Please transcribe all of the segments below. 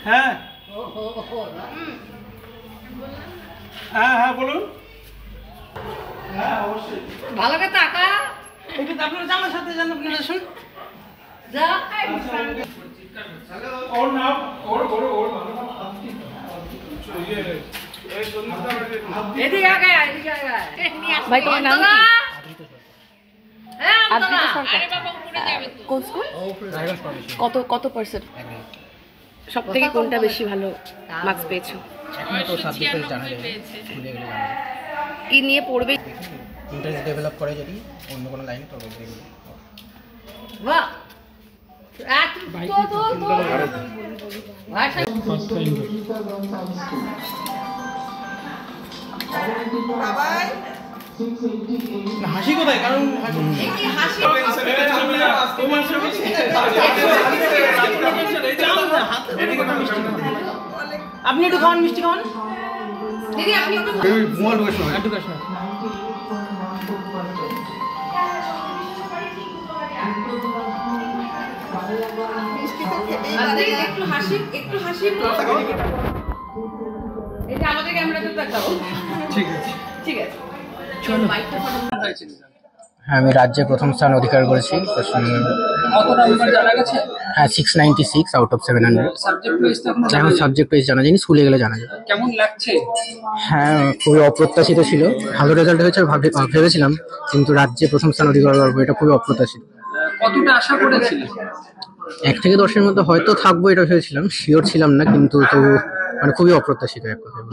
হ্যাঁ হ্যাঁ হ্যাঁ বলুন। হ্যাঁ অবশ্যই ভালো করে টাকা একটু আপনার জানার সাথে জানো আপনারা শুন যা ওর নাম ওর ভালো নাম আপনি এদিকে আগে ভাই তোমার নাম কি? কোন স্কুল? কত পার্সেন্ট? সব থেকে কোনটা বেশি ভালো মার্কস পেয়েছো? কি নিয়ে পড়বে? ইন্টারেস্ট ডেভেলপ করে যদি অন্য কোনো লাইনে তবে বাহ হাসি কোথায়? কারণ আপনি একটু খাওয়ান, মিষ্টি খাওয়ান দিদি। আপনি একটু একটু হাসি এটা আমাদের ক্যামেরাতে দেখাও। ঠিক আছে চলো। হ্যাঁ, আমি রাজ্যে প্রথম স্থান অধিকার করেছি। হ্যাঁ, 696 আউট অফ 700। এখন সাবজেক্ট ওয়াইজ জানা যায়নি, স্কুলে গেলে জানা যায়। কেমন লাগছে? হ্যাঁ, খুবই অপ্রত্যাশিত ছিল। ভালো রেজাল্ট হয়েছে ভেবেছিলাম, কিন্তু রাজ্যে প্রথম স্থান অধিকার করবো এটা খুবই অপ্রত্যাশিত। কতটা আশা করেছিলেন? 1 থেকে 10-এর মধ্যে হয়তো থাকবো এটা ভেবেছিলাম, শিওর ছিলাম না, কিন্তু তবু মানে খুবই অপ্রত্যাশিত এক কথায়।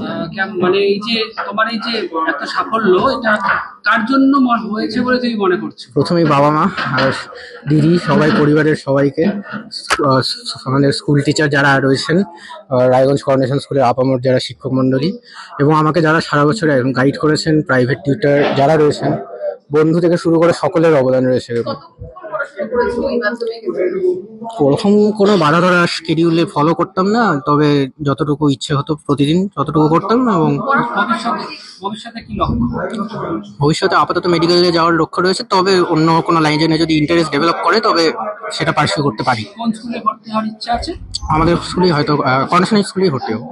মানে এই যে তোমার এই যে এত সাফল্য, এটা কার জন্য হয়েছে বলে তুমি মনে করছো? প্রথমেই বাবা মা আর দিদি, সবাই, পরিবারের সবাইকে, আমাদের স্কুল টিচার যারা রয়েছেন, রায়গঞ্জ করোনেশন স্কুলের আপামর যারা শিক্ষক মণ্ডলী, এবং আমাকে যারা সারা বছর গাইড করেছেন, প্রাইভেট টিউটর যারা রয়েছেন, বন্ধু থেকে শুরু করে সকলের অবদান রয়েছে। প্রথম কোনো বাধা ধরা শিডিউলে ফলো করতাম না, তবে যতটুকু ইচ্ছে হতো প্রতিদিন ততটুকু করতাম। এবং ভবিষ্যতে কি লক্ষ্য? ভবিষ্যতে আপাতত মেডিকেলে যাওয়ার লক্ষ্য রয়েছে, তবে অন্য কোনো লাইনে যদি ইন্টারেস্ট ডেভেলপ করে তবে সেটা পার্সিউ করতে পারি। কোন স্কুলে ভর্তি হওয়ার ইচ্ছা আছে? আমাদের স্কুলেই হয়তো করোনেশন স্কুলেই ভর্তি হবো।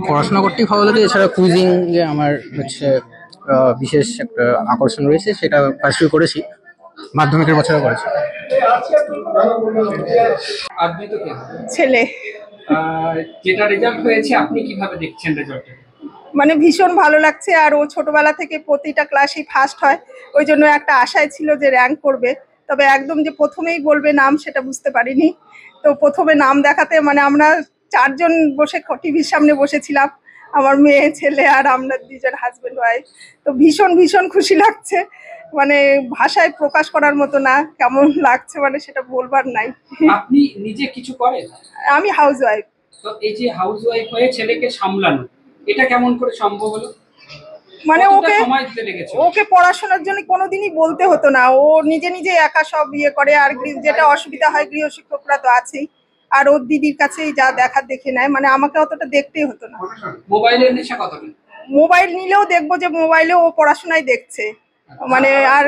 পড়াশোনা করতেই ভালো লাগে, এছাড়া কুইজিং যে আমার হচ্ছে বিশেষ একটা আকর্ষণ রয়েছে, সেটা পার্সিউ করেছি, মাধ্যমিকের বছরে করেছি। ছেলে যেটা রেজাল্ট হয়েছে, আপনি কিভাবে দেখছেন রেজাল্ট? মানে ভীষণ ভালো লাগছে। আর ও ছোটবেলা থেকে প্রতিটা ক্লাসেই ফার্স্ট হয়, ওই জন্য একটা আশায় ছিল যে র্যাঙ্ক করবে। তবে একদম যে প্রথমেই বলবে নাম সেটা বুঝতে পারিনি। তো প্রথমে নাম দেখাতে মানে আমরা 4 জন বসে টিভির সামনে বসেছিলাম, আমার মেয়ে, ছেলে আর আমরা 2 জন হাজবেন্ড ওয়াইফ। তো ভীষণ খুশি লাগছে, মানে ভাষায় প্রকাশ করার মতো না কেমন লাগছে, মানে সেটা বলবার নাই। আপনি নিজে কিছু করেন? আমি হাউস ওয়াইফ। তো এই যে হাউস ওয়াইফ হয়ে ছেলেকে সামলানো, এটা কেমন করে সম্ভব হলো? মানে ওকে পড়াশোনার জন্য কোনোদিনই বলতে হতো না, ও নিজে একা সব ইয়ে করে। আর যেটা অসুবিধা হয় গৃহশিক্ষকরা তো আছেই, আর ওর দিদির কাছেই যা দেখার দেখে নেয়, মানে আমাকে অতটা দেখতেই হতো না। মোবাইলের নেশা কতটা? মোবাইল নিলেও দেখবো যে মোবাইলে ও পড়াশোনায় দেখছে, মানে আর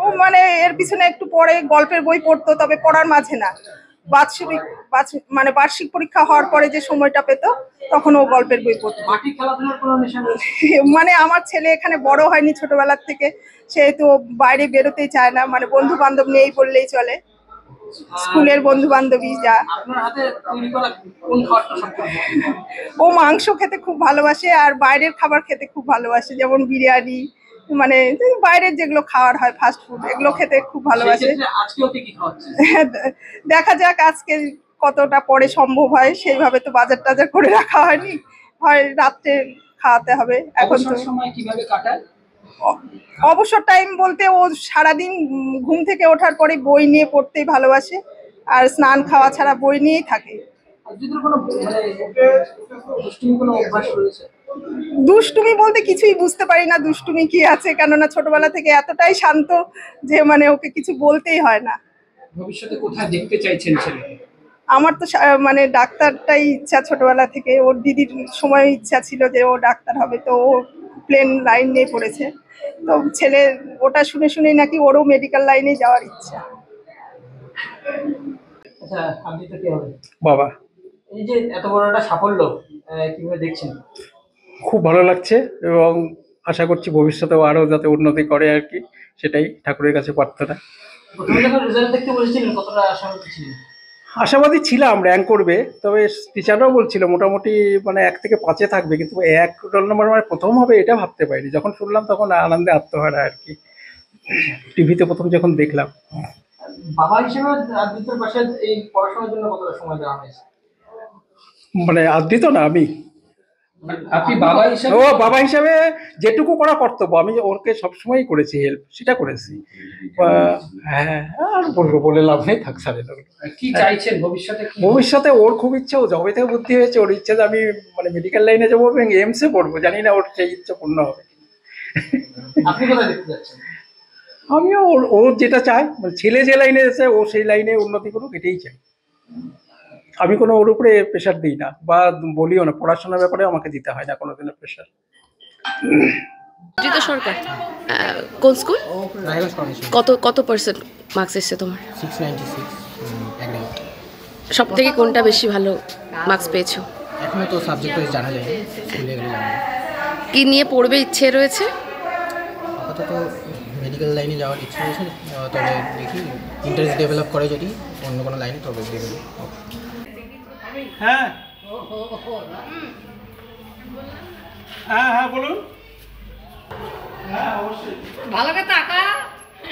ও মানে এর পিছনে একটু পরে গল্পের বই পড়তো, তবে পড়ার মাঝে না। বার্ষিক পরীক্ষা হওয়ার পরে যে সময়টা পেত তখন ও গল্পের বই পড়তো। মানে আমার ছেলে এখানে বড় হয়নি ছোটবেলার থেকে, সেহেতু বাইরে বেরোতেই চায় না, মানে বন্ধু বান্ধব নেই বললেই চলে। স্কুলের বন্ধু বান্ধবী যা। ও মাংস খেতে খুব ভালোবাসে আর বাইরের খাবার খেতে খুব ভালোবাসে, যেমন বিরিয়ানি, মানে বাইরের যেগুলো খাওয়ার হয় ফাস্ট ফুড, এগুলো খেতে খুব ভালোবাসে। দেখা যাক আজকে কতটা পরে সম্ভব হয়, সেইভাবে তো বাজার টাজার করে রাখা হয়নি, হয় রাত্রে খাওয়াতে হবে। এখন তো অবসর টাইম বলতে ও সারাদিন ঘুম থেকে ওঠার পরে বই নিয়ে পড়তেই ভালোবাসে, আর স্নান খাওয়া ছাড়া বই নিয়েই থাকে। দুষ্টুমি বলতে কিছুই বুঝতে পারি না দুষ্টুমি কি আছে, কেননা ছোটবেলা থেকে এতটাই শান্ত যে মানে ওকে কিছু বলতেই হয় না। ভবিষ্যতে কোথায় দেখতে চাইছেন ছেলে? আমার তো মানে ডাক্তারটাই ইচ্ছা ছোটবেলা থেকে, ওর দিদির সময় ইচ্ছা ছিল যে ও ডাক্তার হবে, তো ও প্লেন লাইন নিয়ে পড়েছে। তো ছেলে ওটা শুনেই নাকি ওরও মেডিকেল লাইনে যাওয়ার ইচ্ছা। আচ্ছা, আপনি তো কি হবে? বাবা, এই যে এত বড় একটা সাফল্য কিভাবে দেখছেন? খুব ভালো লাগছে এবং আশা করছি ভবিষ্যতেও আরো যাতে উন্নতি করে আর কি, সেটাই ঠাকুরের কাছে প্রার্থনা। প্রথমে যখন রেজাল্ট দেখতে বলেছিলেন কতটা আশাবাদী ছিলেন? আশাবাদী ছিলাম র্যাঙ্ক করবে, তবে টিচাররাও বলছিল মোটামুটি মানে 1 থেকে 5-এ থাকবে, কিন্তু 1 রোল নম্বর মানে প্রথম হবে এটা ভাবতে পারিনি। যখন শুনলাম তখন আনন্দে আত্মহারা আর কি, টিভিতে প্রথম যখন দেখলাম। বাবা হিসেবে আদ্রিতের পাশে এই পড়াশোনার জন্য কতটা সময় দেওয়া হয়েছে? মানে আদৃত না, আমি আপনি বাবা হিসাবে ও বাবা হিসাবে যেটুকু করা কর্তব্য আমি ওকে সবসময়ই করেছি, হেল্প সেটা করেছি। হ্যাঁ, আর বলবো বলে লাভ নেই, থাক স্যার। কি চাইছেন ভবিষ্যতে? কি ভবিষ্যতে ওর খুব ইচ্ছে, ও যবে থেকে বুদ্ধি হয়েছে ওর ইচ্ছে যে আমি মানে মেডিকেল লাইনে যাবো এবং এমসে পড়বো, জানি না ওর সেই ইচ্ছে পূর্ণ হবে। আপনি কোথায় দেখতে যাচ্ছেন? আমিও ও যেটা চায়, মানে ছেলে যে লাইনে এসে ও সেই লাইনে উন্নতি করুক, এটাই চাই। আমি কোনো ওর উপরে প্রেশার দিই না বা বলিও না, পড়াশোনার ব্যাপারে আমাকে দিতে হয় না কোনোদিনের প্রেশার। ঋতু সরকার, কোন স্কুল? রায়গঞ্জ কর্নেশন। কত পার্সেন্ট মার্কস এসছে তোমার? 696 এগ্রিগেট। সব থেকে কোনটা বেশি ভালো মার্কস পেয়েছো? এখনো তো সাবজেক্ট ওয়াইজ জানা যায়নি, স্কুলে গেলে জানা যায়। কি নিয়ে পড়বে ইচ্ছে রয়েছে? আপাতত মেডিকেল লাইনে যাওয়ার ইচ্ছা রয়েছে, তবে দেখি ইন্টারেস্ট ডেভেলপ করে যদি অন্য কোনো লাইনে, তবে দেখি। হ্যাঁ হ্যাঁ হ্যাঁ বলুন। হ্যাঁ অবশ্যই, ভালো করে তাকা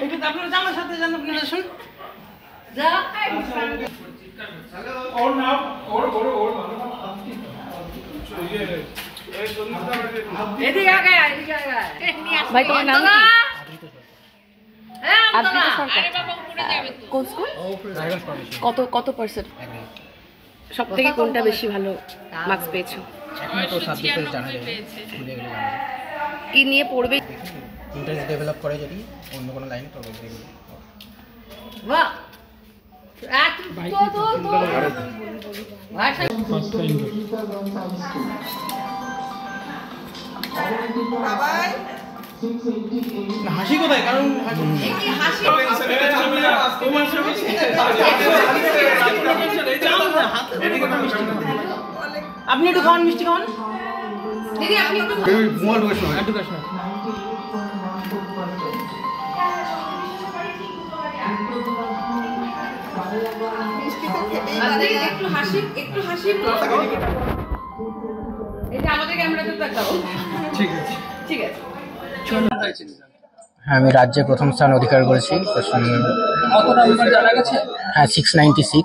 একটু আপনার জানার সাথে জান, আপনারা শুন। যা ওর নাম ওর এদিকে আগে এদিকে আগে ভাই তোমার নাম কি? হ্যাঁ আদ্রিত সরকার, কোন স্কুল? রায়গঞ্জ কর্নেশন কত পার্সেন্ট? এগ্রিগেট। সব থেকে কোনটা বেশি ভালো মার্কস পেয়েছো? এখনো তো সাবজেক্ট ওয়াইজ জানা যায়নি, স্কুলে গেলে জানা যায়। কি নিয়ে পড়বে? দেখি ইন্টারেস্ট ডেভেলপ করে যদি অন্য কোনো লাইনে, তবে দেখি। বাহ আট তো ভাষা হাসি কোথায়? কারণ আপনি একটু খাওয়ান, মিষ্টি খাওয়ান। দিদি আপনি একটু একটু হাসি এটা আমাদের ক্যামেরাতে দেখাও। ঠিক আছে হ্যাঁ, আমি রাজ্যে প্রথম স্থান অধিকার করেছি পশ্চিমবঙ্গে। কত নাম্বার জানা গেছে? হ্যাঁ, 696।